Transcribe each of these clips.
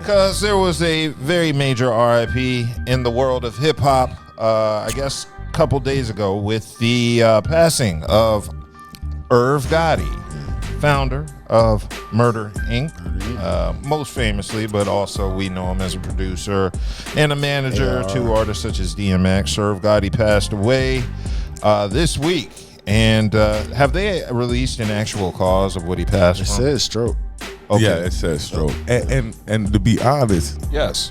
Because there was a very major RIP in the world of hip hop, I guess a couple days ago, with the passing of Irv Gotti, founder of Murder Inc. Most famously, but also we know him as a producer and a manager to artists such as DMX. Irv Gotti passed away this week. And have they released an actual cause of what he passed from? It says stroke. Okay. Yeah, it says stroke. And to be honest, yes,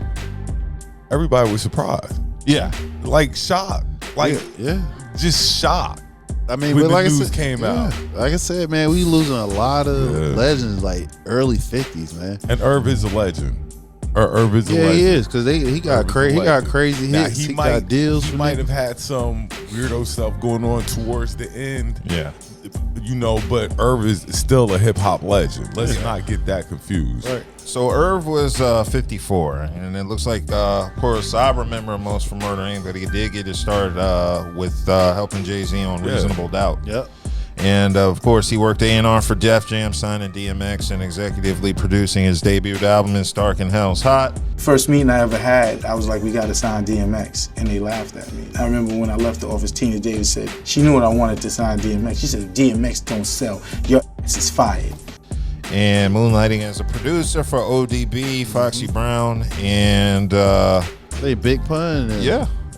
everybody was surprised. Yeah, like shocked. Like just shocked. I mean, when but like the news I said, came out. Like I said, man, we losing a lot of legends, like early 50s, man. And Irv is a legend. Irv is a legend. Yeah, he is, because he got crazy. He got crazy hits. He got deals. He might have had some weirdo stuff going on towards the end. Yeah. You know, but Irv is still a hip hop legend. Let's not get that confused. Right. So Irv was 54, and it looks like, of course, I remember him most from Murder Inc., but he did get his start with helping Jay-Z on Reasonable Doubt. Yep. And of course, he worked A&R for Def Jam, signing DMX, and executively producing his debut album in Stark and Hell's Hot. First meeting I ever had, I was like, we got to sign DMX, and they laughed at me. I remember when I left the office, Tina Davis said, she knew what I wanted to sign DMX. She said, DMX don't sell, your ass is fired. And moonlighting as a producer for ODB, Foxy Brown, and they Big Pun.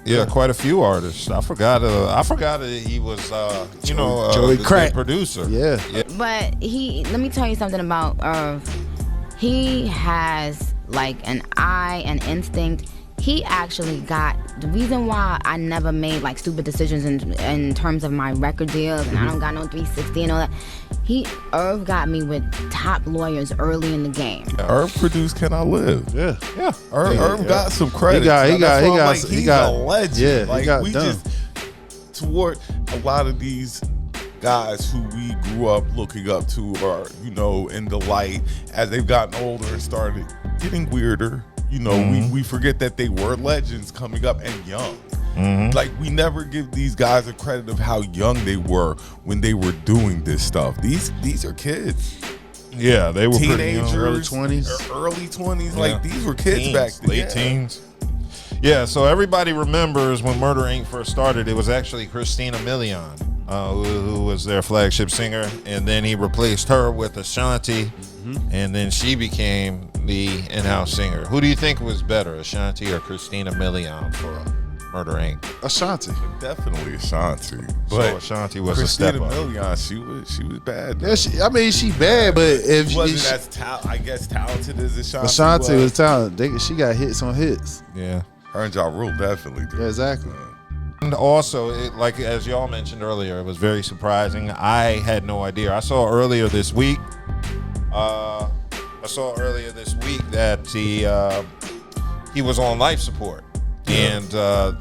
Yeah, quite a few artists. I forgot that he was, Joey Crack producer. Yeah. But let me tell you something about Irv. He has like an eye, an instinct. He actually got the reason why I never made like stupid decisions in terms of my record deals, and I don't got no 360 and all that. Irv got me with top lawyers early in the game. Irv produced "Can I Live?" Yeah. Irv got some credit. He got a legend. Yeah, like he got we done. just toward a lot of these guys who we grew up looking up to, are in the light as they've gotten older and started getting weirder. We forget that they were legends coming up and young. Like, we never give these guys a credit of how young they were when they were doing this stuff. These are kids. Yeah, they were teenagers, pretty young. Early 20s. Early 20s. Like, these were kids back then. Late teens. Yeah, so everybody remembers when Murder Inc. first started, it was actually Christina Milian, who was their flagship singer, and then he replaced her with Ashanti, and then she became the in-house singer. Who do you think was better, Ashanti or Christina Milian for Murder Inc.? Ashanti. Definitely Ashanti. So Ashanti was Christina a step up. Milian, she was bad. Though. Yeah, she bad, but if she wasn't as talented as Ashanti. Ashanti was talented. She got hits on hits. Yeah. Her and Ja Rule definitely did. Yeah, exactly. And also, like as y'all mentioned earlier, it was very surprising. I had no idea. I saw earlier this week that he was on life support, and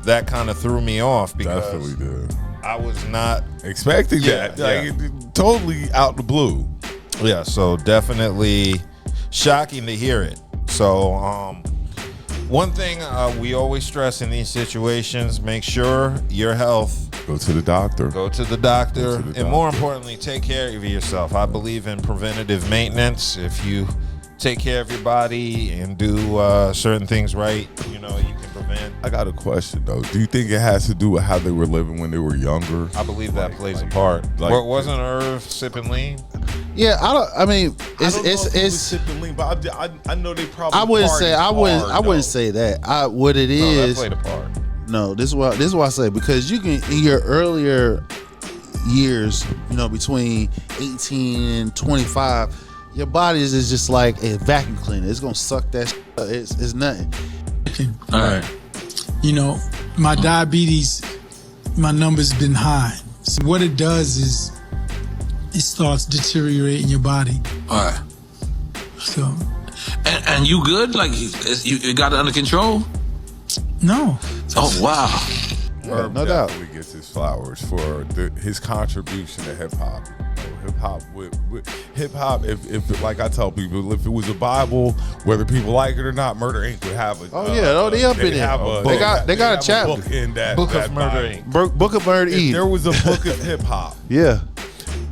that kind of threw me off because definitely did. I was not expecting that. Like, totally out the blue. Yeah, so definitely shocking to hear it. So one thing we always stress in these situations: make sure your health. Go to the doctor. And more importantly, take care of yourself. I believe in preventative maintenance. If you take care of your body and do certain things right, you can prevent. I got a question though. Do you think it has to do with how they were living when they were younger? I believe that plays a part. Wasn't Irv sipping lean? Yeah, I mean, it's sipping lean, but I know they probably. I wouldn't say that. What it is. That played a part. No, this is why I say, because you can, in your earlier years, between 18 and 25, your body is just like a vacuum cleaner. It's gonna suck that shit up. It's nothing. All right. My diabetes, my numbers been high. So what it does is it starts deteriorating your body. All right. So. And you good? Like you got it under control? No. Oh wow. Irv no doubt. He gets his flowers for his contribution to hip hop. Hip hop. If like I tell people, if it was a Bible, whether people like it or not, Murder Inc. would have it. They up in it. They got a chapter. Book in that Book of that Murder Bible. Inc. Book of Murder If Inc. there was a book of hip hop, Yeah.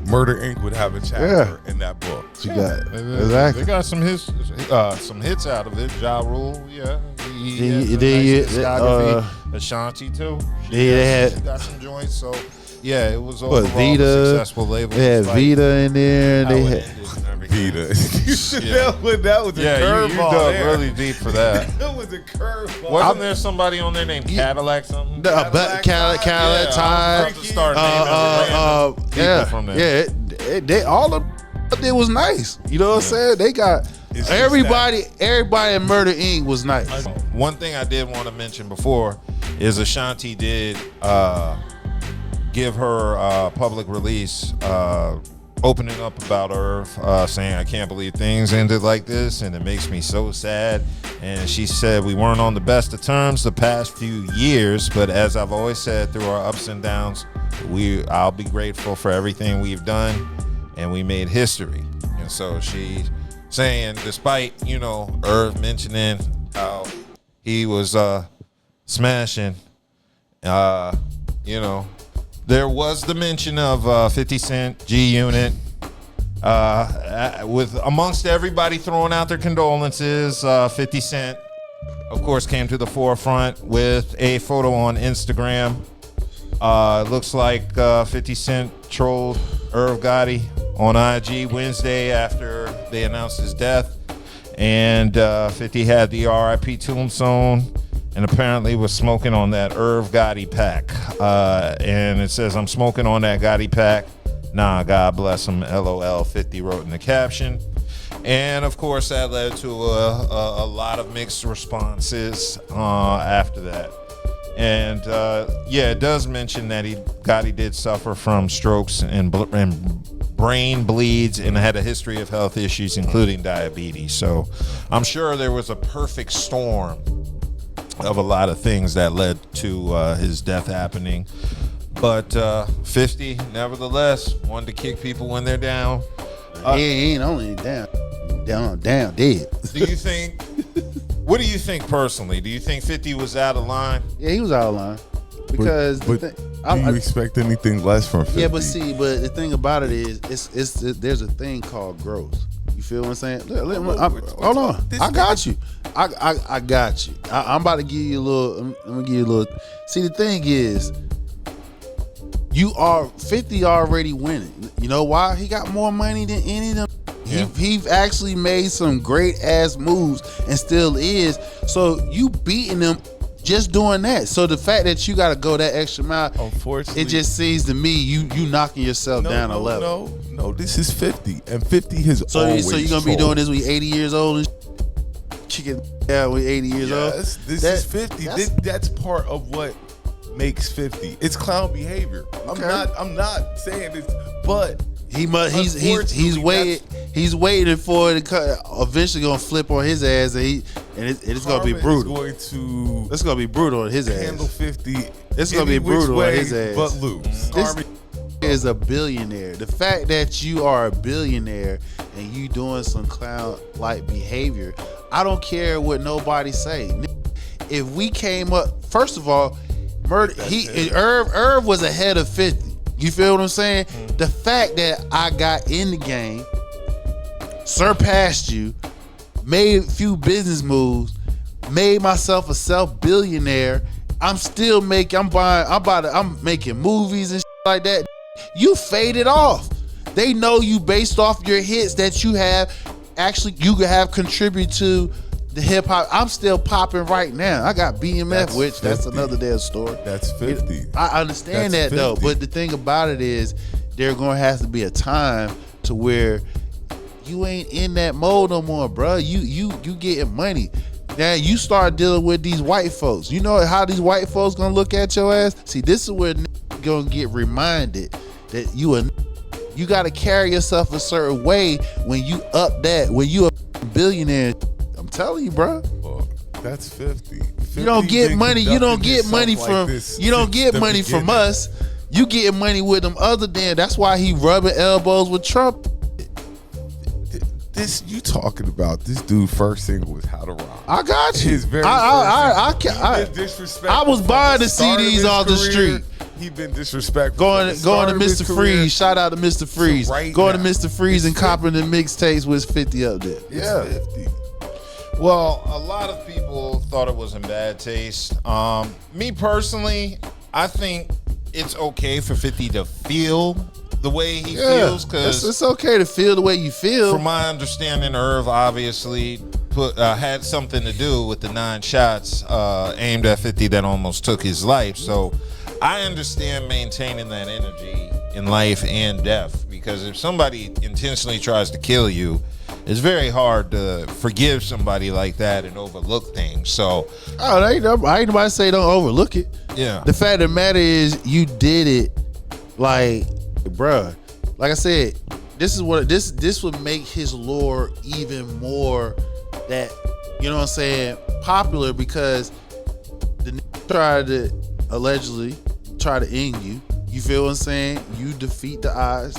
Murder Inc. would have a chapter in that book. She got They got some hits out of it. Ja Rule, yeah. He has a nice discography. Ashanti too. She got some joints. So yeah, it was overall a successful label. They had Vita in there. They had Vita. That was a curveball. You dug really deep for that. That was a curveball. Wasn't there somebody on there named Cadillac something? Cadillac Tide. From there. Yeah, they all of it was nice. You know what I'm saying? They got everybody in Murder Inc. was nice. One thing I did want to mention before is Ashanti did give her public release opening up about Irv, saying, I can't believe things ended like this, and it makes me so sad. And she said, we weren't on the best of terms the past few years, but as I've always said, through our ups and downs, I'll be grateful for everything we've done, and we made history. And so she's saying, despite, Irv mentioning how he was smashing, there was the mention of 50 Cent, G-Unit, with amongst everybody throwing out their condolences. 50 Cent, of course, came to the forefront with a photo on Instagram. Looks like 50 Cent trolled Irv Gotti on IG Wednesday after they announced his death. And 50 had the RIP tombstone and apparently was smoking on that Irv Gotti pack. And it says, I'm smoking on that Gotti pack. Nah, God bless him, LOL, 50 wrote in the caption. And of course, that led to a lot of mixed responses after that. And it does mention that Gotti did suffer from strokes and brain bleeds and had a history of health issues, including diabetes. So I'm sure there was a perfect storm of a lot of things that led to his death happening. But 50, nevertheless, wanted to kick people when they're down. He ain't only down, dead. Do you think, what do you think personally? Do you think 50 was out of line? Yeah, he was out of line. Because do you expect anything less from 50? Yeah, but the thing about it is, there's a thing called growth. You feel what I'm saying? Hold on, I got you. I got you. I'm about to give you a little. I'm gonna give you a little. See, the thing is, 50 already winning. You know why? He got more money than any of them. Yeah. He actually made some great ass moves and still is. So you beating them just doing that. So the fact that you got to go that extra mile, unfortunately, it just seems to me you knocking yourself down a level. No, this is 50, and 50 has always. So you're gonna be doing this when you're 80 years old and kicking down when you're 80 years old. This is 50. That's part of what makes 50. It's clown behavior. Okay. I'm not saying this, but he's waiting for it to eventually gonna flip on his ass, and it's gonna be brutal. It's gonna be brutal on his ass. Handle 50. It's gonna be brutal on his ass. But lose. This is a billionaire. The fact that you are a billionaire and you doing some clown-like behavior, I don't care what nobody say. If we came up, first of all, Irv was ahead of 50. You feel what I'm saying? Mm-hmm. The fact that I got in the game, surpassed you, made a few business moves, made myself a self-billionaire. I'm still making movies and shit like that. You faded off. They know you based off your hits that you have. Actually, you could have contributed to the hip hop. I'm still popping right now. I got BMF, that's another damn story. That's 50. I understand that 50. Though, but the thing about it is, there gonna have to be a time to where you ain't in that mode no more, bro. You getting money. Now you start dealing with these white folks. You know how these white folks gonna look at your ass? See, this is where gonna get reminded that you gotta carry yourself a certain way when you a billionaire. I'm telling you, bro. Well, that's 50. You don't get money. You don't get money from. You don't get money from us. You get money with them other than. That's why he rubbing elbows with Trump. This you talking about? This dude first single was How to Rock. I got you. His very I was buying the CDs off the street. He been disrespectful. Going to Mr. Freeze. Shout out to Mr. Freeze. Right going now, to Mr. Freeze and 50. copping the mixtapes with 50 up there. Yeah, 50. Well, a lot of people thought it was in bad taste. Me personally, I think it's okay for 50 to feel the way he feels, because it's okay to feel the way you feel. from my understanding, Irv obviously had something to do with the 9 shots aimed at 50 that almost took his life. So I understand maintaining that energy in life and death, because if somebody intentionally tries to kill you, it's very hard to forgive somebody like that and overlook things. So I ain't nobody say don't overlook it. yeah, The fact of the matter is you did it, like, bruh. Like I said, this would make his lore even more that, you know what I'm saying, popular, because the nigga tried to allegedly try to end you. You feel what I'm saying? You defeat the odds.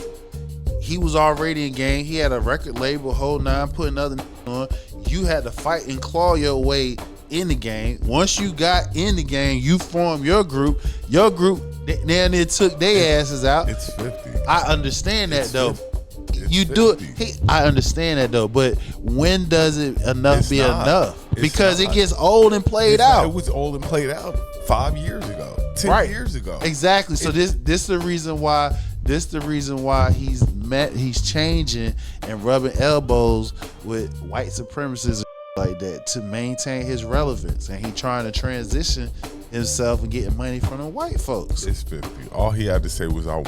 He was already in game. He had a record label, whole 9, putting other on. You had to fight and claw your way in the game. Once you got in the game, you formed your group. Your group then it took their asses out. It's 50. I understand that, It's though. 50. You It's do it. 50. I understand that, though. But when does it enough It's be not. enough? It's Because not. it gets old and played It's not- out. It was old and played out 5 years ago, 10 Right. years ago. Exactly. So this the reason why. This the reason why he's changing and rubbing elbows with white supremacists like that to maintain his relevance, and he trying to transition himself and getting money from the white folks. It's 50. All he had to say was, "I won."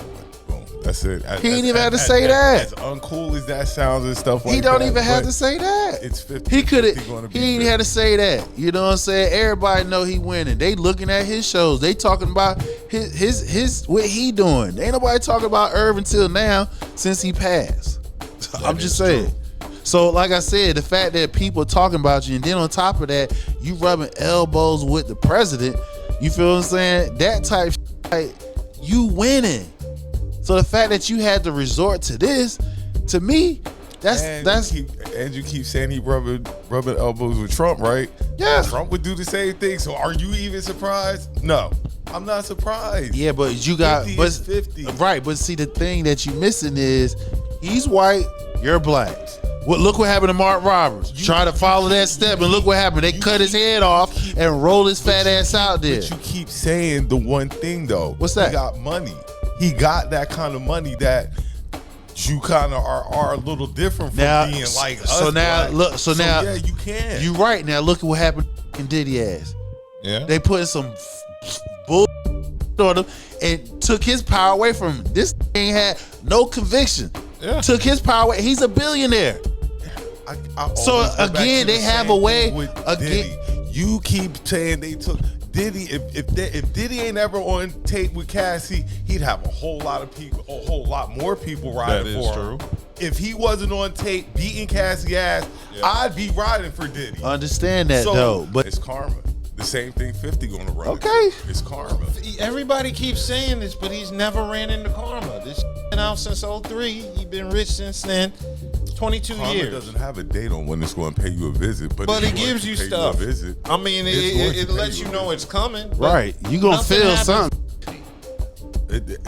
Boom. That's it. He ain't even had to say that. As uncool as that sounds and stuff like that. He don't even have but to say that. It's 50. He could have. 50 gonna be He ain't 50. had to say that. You know what I'm saying? Everybody know he winning. They looking at his shows. They talking about his what he doing. Ain't nobody talking about Irv until now, since he passed. I'm just saying. So, like I said, the fact that people talking about you, and then on top of that, you rubbing elbows with the president. You feel what I'm saying? That type, like, you winning. So the fact that you had to resort to this, to me, And you keep saying he rubbing elbows with Trump, right? Yeah. Trump would do the same thing. So are you even surprised? No, I'm not surprised. yeah, but you got 50 but is 50. right. But see, the thing that you missing is he's white, you're black. Well, look what happened to Mark Roberts. Try to follow that step, and look what happened. They cut his head off and roll his fat ass out there. But you keep saying the one thing though. What's that? He got money. He got that kind of money that you kind of are a little different from Now, being like so us. now, black. look, so now, yeah, you can. you right. Now look at what happened in Diddy ass. yeah. They put some bull on him and took his power away from him. This ain't had no conviction. Yeah. Took his power away. He's a billionaire. I So, always go back again, to the they have same a way- thing with again- Diddy. You keep saying they took Diddy. If Diddy ain't ever on tape with Cassie, he'd have a whole lot of people, a whole lot more people riding That is for him. true. If he wasn't on tape beating Cassie ass, I'd be riding for Diddy. Understand that So, though, but it's karma. The same thing 50 gonna run. Okay. It's karma. Everybody keeps saying this, but he's never ran into karma. This been out since 03. He's been rich since then. 22 Karma years. doesn't have a date on when it's going to pay you a visit, but But it's it going gives to you pay stuff. a visit. I mean, It's going it to lets pay you a know visit. it's coming. but right, you gonna nothing feel happens. something.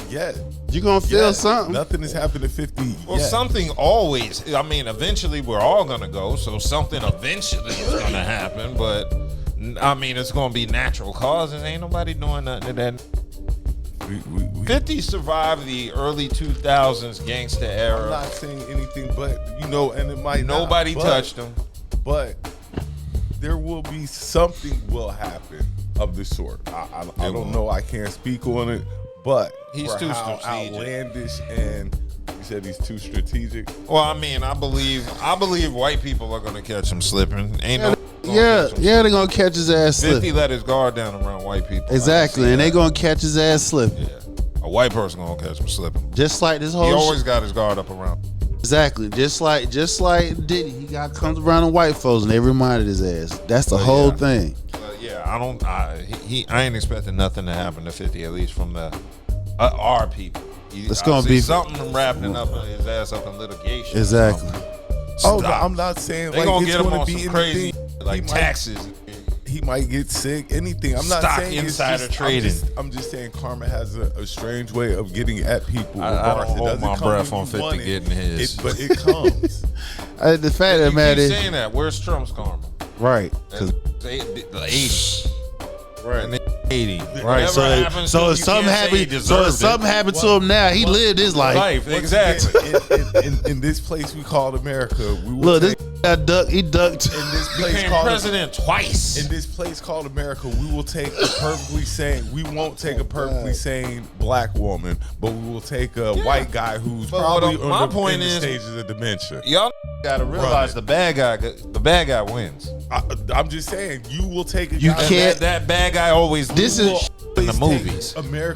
Yeah. You gonna feel Yeah. something. Nothing has happened to 50 Well, yet. something always. I mean, eventually we're all gonna go, so something eventually is gonna happen. But I mean, it's gonna be natural causes. Ain't nobody doing nothing to that. We 50 survived the early 2000s gangsta I'm era. not saying anything, but and it might Nobody not, but- touched him. But there will be something will happen of the sort. I It don't will. know. I can't speak on it, but He's for too how strategic. outlandish, and you said he's too strategic. Well, I mean, I believe white people are gonna catch him slipping. Ain't no. Yeah, they're gonna catch his ass 50 slipping. let his guard down around white people. Exactly, and they gonna catch his ass slipping. Yeah, a white person gonna catch him slipping. Just like this whole He shit. always got his guard up around. Exactly. Just like Diddy, he comes around the white folks and they reminded his ass. That's the whole yeah. thing. Yeah, I ain't expecting nothing to happen to 50, at least from the our people. It's I gonna see be- something wrapping up his ass up in litigation. Exactly. Oh, Stop. I'm not saying They like gonna it's get him going on to be some crazy anything. like He might- taxes. he might get sick. Anything. I'm not Stock saying it's insider just, trading. I'm just saying karma has a strange way of getting at people. I don't regardless. It hold doesn't my come breath when on you 50 want it. getting his. But it comes. The fact of You the matter keep is, saying that. Where's Trump's karma? right? The 80s. Right. And the 80. Right. So if something happened to him now, he lived his life. Exactly. In this place we called America, we will Look, this take, got ducked. He ducked. in this place Became called president twice. In this place called America, we will take a perfectly sane. We won't take a perfectly sane black woman, but we will take a white guy who's But probably my in point the is- stages of dementia. Y'all gotta realize the bad guy wins. I'm just saying, you will take a You guy can't- That bad guy always This loses is- in the always take movies. America